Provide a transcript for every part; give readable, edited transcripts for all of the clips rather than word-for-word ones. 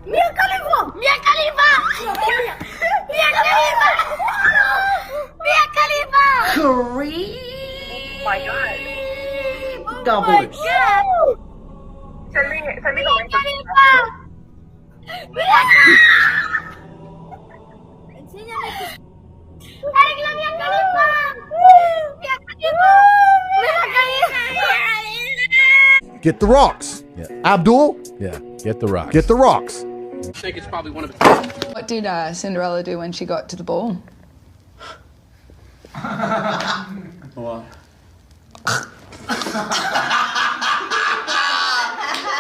Mia Khalifa! Mia Khalifa! Mia Khalifa! Mia Khalifa! Kareem! Oh my god. Doubles. Send me the link. Mia Khalifa! Enséñame tu... ¡Arregla Mia Khalifa! Mia Khalifa! Mia Khalifa! Get the rocks. Yeah. Abdul, Yeah, get the rocks. get the rocks. I think it's probably one of What did Cinderella do when she got to the ball? What?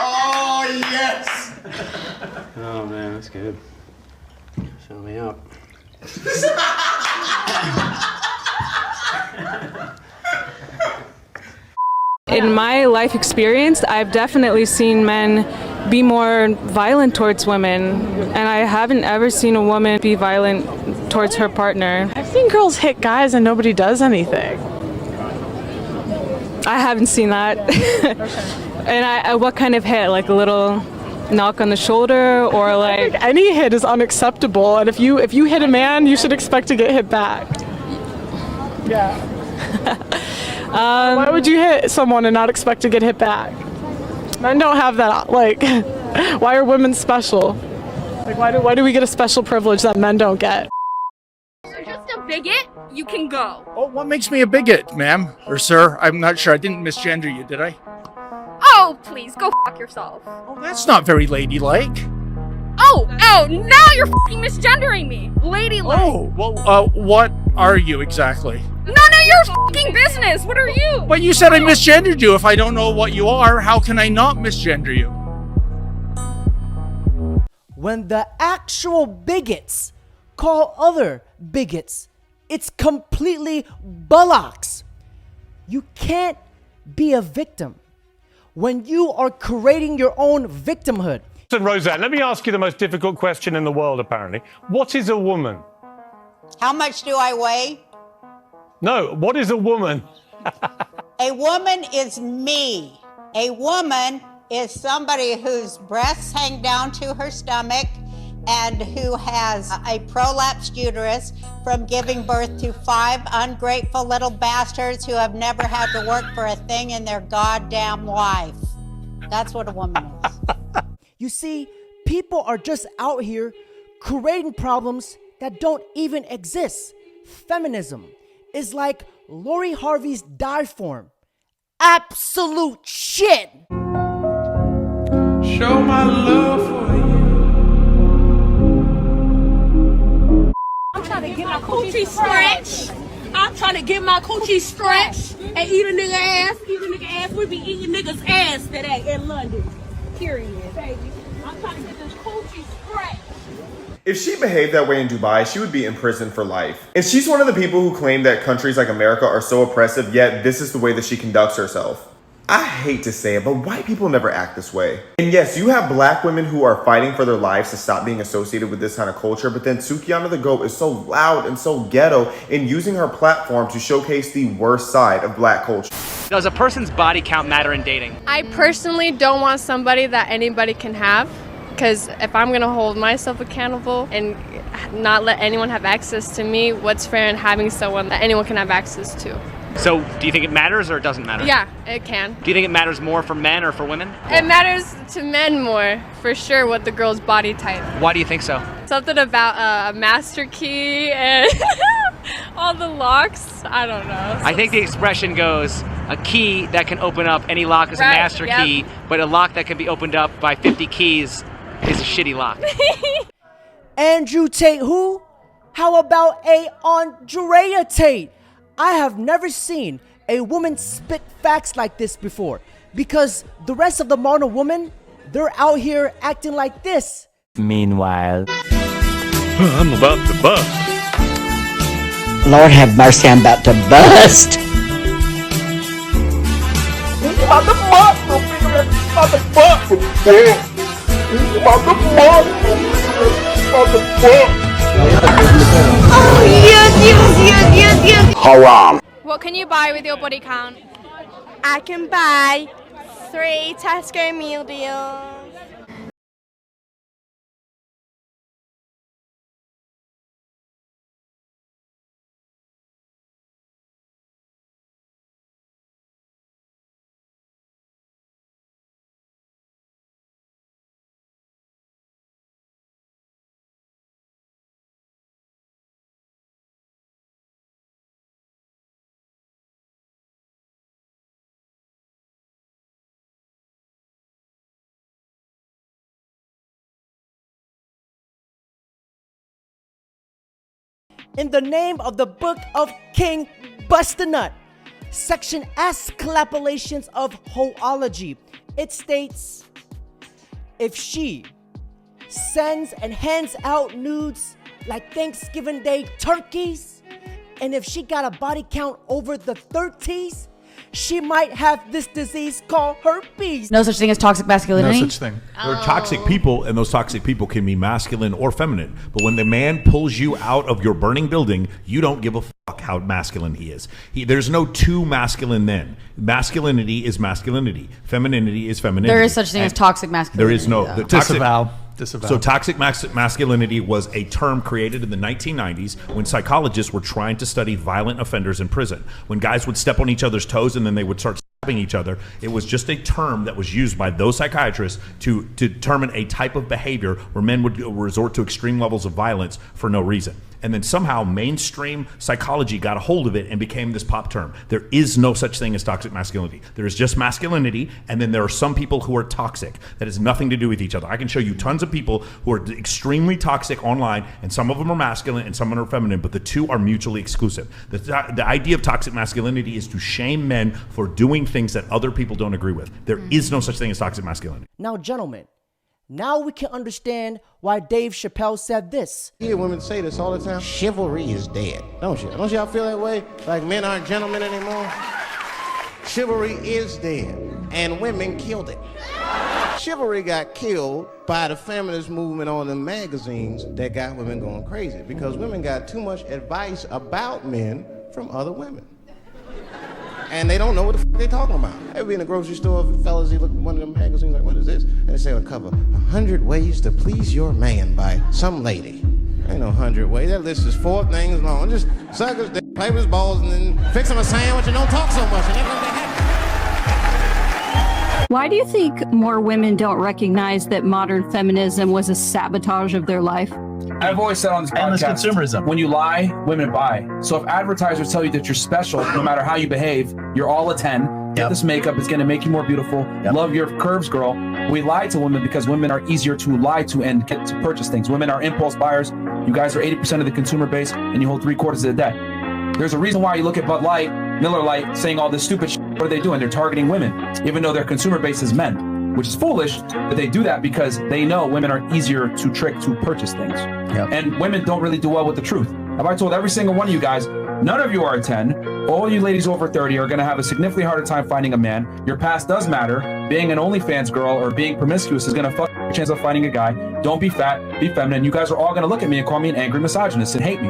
Oh, yes. Oh man, that's good. Fill me up. In my life experience, I've definitely seen men be more violent towards women, and I haven't ever seen a woman be violent towards her partner. I've seen girls hit guys and nobody does anything. I haven't seen that. And what kind of hit? Like a little knock on the shoulder, or like Any hit is unacceptable, and if you hit a man, you should expect to get hit back. Yeah. Why would you hit someone and not expect to get hit back? Men don't have that. Like, why are women special? Like, why do we get a special privilege that men don't get? You're just a bigot. You can go. Oh, what makes me a bigot, ma'am? Or sir? I'm not sure. I didn't misgender you, did I? Oh, please go fuck yourself. Oh, that's not very ladylike. Oh, now you're fucking misgendering me. Ladylike. Oh, well, what are you exactly? None of your fucking business. What are you? But you said I misgendered you. If I don't know what you are, how can I not misgender you? When the actual bigots call other bigots, it's completely bullocks. You can't be a victim when you are creating your own victimhood. Listen, Roseanne, let me ask you the most difficult question in the world, apparently. What is a woman? How much do I weigh? No, what is a woman? A woman is me. A woman is somebody whose breasts hang down to her stomach and who has a prolapsed uterus from giving birth to 5 ungrateful little bastards who have never had to work for a thing in their goddamn life. That's what a woman is. You see, people are just out here creating problems that don't even exist. Feminism is like Lori Harvey's dye form. Absolute shit! Show my love for you. I'm trying to get my coochie stretched. I'm trying to get my coochie stretched and eat a nigga ass. Eat a nigga ass. We be eating niggas ass today in London. Period, baby. I'm trying to get this coochie stretched. If she behaved that way in Dubai, she would be in prison for life. And she's one of the people who claim that countries like America are so oppressive, yet this is the way that she conducts herself. I hate to say it, but white people never act this way. And yes, you have black women who are fighting for their lives to stop being associated with this kind of culture, but then Sukiyana the Goat is so loud and so ghetto in using her platform to showcase the worst side of black culture. Does a person's body count matter in dating? I personally don't want somebody that anybody can have, because if I'm going to hold myself accountable and not let anyone have access to me, what's fair in having someone that anyone can have access to? So, do you think it matters or it doesn't matter? Yeah, it can. Do you think it matters more for men or for women? It matters to men more, for sure, what the girl's body type. Why do you think so? Something about a master key and all the locks. I don't know. I think the expression goes, a key that can open up any lock is a master key, but a lock that can be opened up by 50 keys is a shitty lock. Andrew Tate who? How about a Andrea Tate? I have never seen a woman spit facts like this before, because the rest of the modern women, they're out here acting like this. Meanwhile, I'm about to bust. Lord have mercy, I'm about to bust. About the bust, about the bust, about the bust, about the bust. Oh, yes. Haram. What can you buy with your body count? I can buy 3 Tesco meal deals. In the name of the book of King Bustinut, section Asclapilations of Hoology, it states, if she sends and hands out nudes like Thanksgiving Day turkeys, and if she got a body count over the 30s, she might have this disease called herpes. No such thing as toxic masculinity? No such thing. There are toxic people, and those toxic people can be masculine or feminine. But when the man pulls you out of your burning building, you don't give a fuck how masculine he is. There's no two masculine men. Masculinity is masculinity. Femininity is femininity. There is such thing as toxic masculinity. There is no. The toxic, Disavow. So toxic masculinity was a term created in the 1990s when psychologists were trying to study violent offenders in prison. When guys would step on each other's toes and then they would start stabbing each other, it was just a term that was used by those psychiatrists to determine a type of behavior where men would resort to extreme levels of violence for no reason. And then somehow mainstream psychology got a hold of it and became this pop term. There is no such thing as toxic masculinity. There is just masculinity, and then there are some people who are toxic. That has nothing to do with each other. I can show you tons of people who are extremely toxic online, and some of them are masculine and some of them are feminine, but the two are mutually exclusive. The idea of toxic masculinity is to shame men for doing things that other people don't agree with. There is no such thing as toxic masculinity. Now, gentlemen, now we can understand why Dave Chappelle said this. You hear women say this all the time. Chivalry is dead, don't you? Don't y'all feel that way? Like men aren't gentlemen anymore? Chivalry is dead, and women killed it. Chivalry got killed by the feminist movement on the magazines that got women going crazy because women got too much advice about men from other women. And they don't know what the fuck they talking about. They be in the grocery store, fellas, they look at one of them magazines like, what is this? And they say on the cover, 100 ways to please your man by some lady. Ain't no 100 ways. That list is 4 things long. Just suck his dick, play with his balls, and then fix him a sandwich and don't talk so much. And that's what they have. Why do you think more women don't recognize that modern feminism was a sabotage of their life? I've always said on this podcast, Endless consumerism. When you lie, women buy. So if advertisers tell you that you're special, no matter how you behave, you're all a 10. Get this makeup, it's gonna make you more beautiful. Love your curves, girl. We lie to women because women are easier to lie to and get to purchase things. Women are impulse buyers. You guys are 80% of the consumer base and you hold 3/4 of the debt. There's a reason why you look at Bud Light, Miller Lite, saying all this stupid shit. What are they doing? They're targeting women, even though their consumer base is men, which is foolish, but they do that because they know women are easier to trick to purchase things. And women don't really do well with the truth. Have I told every single one of you guys, none of you are a 10. All you ladies over 30 are going to have a significantly harder time finding a man. Your past does matter. Being an OnlyFans girl or being promiscuous is going to fuck your chance of finding a guy. Don't be fat, be feminine. You guys are all going to look at me and call me an angry misogynist and hate me.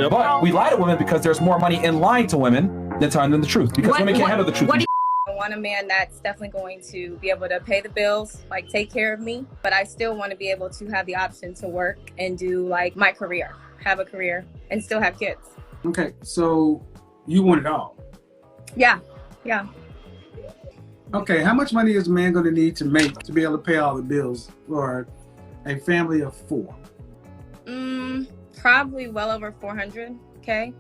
But we lie to women because there's more money in lying to women than telling them the truth, because women can't handle the truth. I want a man that's definitely going to be able to pay the bills, like take care of me, but I still want to be able to have the option to work and do like my career, have a career and still have kids. Okay, so you want it all? Yeah. Okay, how much money is a man going to need to make to be able to pay all the bills for a family of 4? Probably well over 400K.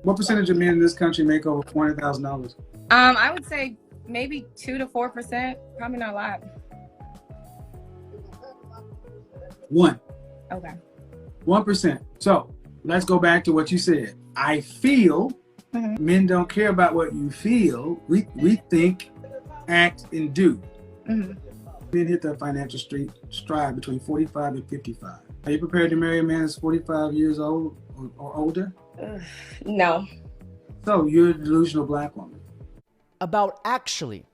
What percentage of men in this country make over $400,000? I would say maybe 2 to 4%. Probably not a lot. 1. Okay. 1%. So let's go back to what you said. I feel men don't care about what you feel. We think, act, and do. Men hit the financial stride between 45 and 55. Are you prepared to marry a man that's 45 years old or older? No. So you're a delusional black woman. About actually,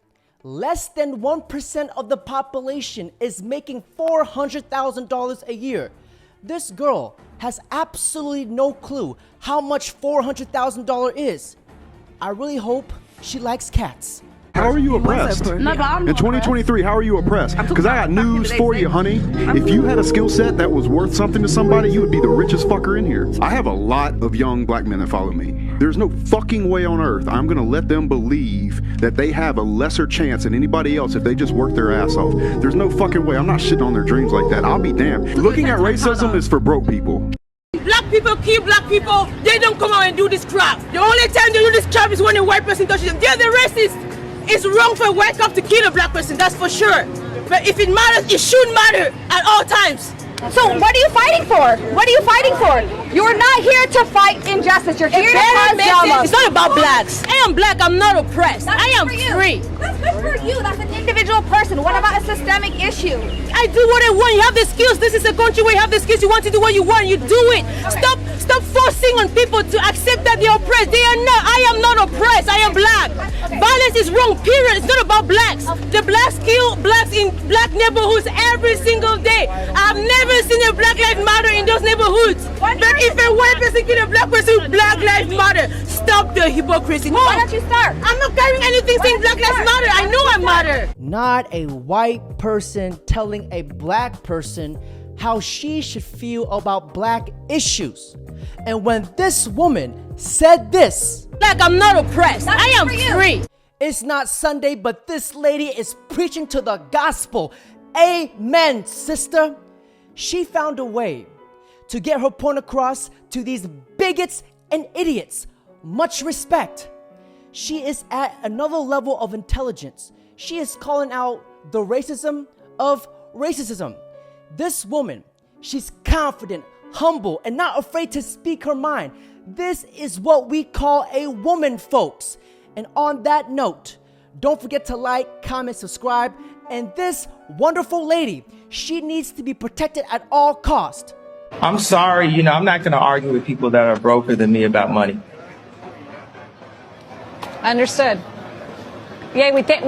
less than 1% of the population is making $400,000 a year. This girl has absolutely no clue how much $400,000 is. I really hope she likes cats. How are you oppressed? In 2023, how are you oppressed? Because I got news for you, honey. If you had a skill set that was worth something to somebody, you would be the richest fucker in here. I have a lot of young black men that follow me. There's no fucking way on earth I'm gonna let them believe that they have a lesser chance than anybody else if they just work their ass off. There's no fucking way. I'm not shitting on their dreams like that. I'll be damned. Looking at racism is for broke people. Black people kill black people. They don't come out and do this crap. The only time they do this crap is when a white person touches them. They're the racists. It's wrong for a white cop to kill a black person, that's for sure. But if it matters, it should matter at all times. So what are you fighting for? What are you fighting for? You're not here to fight injustice. You're here to cause drama. It's not about blacks. I am black. I'm not oppressed. I am free. That's good for you. That's an individual person. What about a systemic issue? I do what I want. You have the skills. This is a country where you have the skills. You want to do what you want. You do it. Stop forcing on people to accept that they're oppressed. They are not. I am not oppressed. I am black. Violence is wrong. Period. It's not about blacks. The blacks kill blacks in black neighborhoods every single day. I've never seen a Black Lives Matter in those neighborhoods. But if a white person kill a black person, Black Lives Matter. Stop the hypocrisy. No. Why don't you start? I'm not carrying anything saying Black Lives Matter. I know I matter. Not a white person telling a black person how she should feel about black issues. And when this woman said this, Black, I'm not oppressed. I am free. It's not Sunday, but this lady is preaching to the gospel. Amen, sister. She found a way to get her point across to these bigots and idiots. Much respect. She is at another level of intelligence. She is calling out the racism of racism. This woman, she's confident, humble, and not afraid to speak her mind. This is what we call a woman, folks. And on that note, don't forget to like, comment, subscribe. And this wonderful lady, she needs to be protected at all costs. I'm sorry, I'm not going to argue with people that are broker than me about money. Understood. Yeah, we thank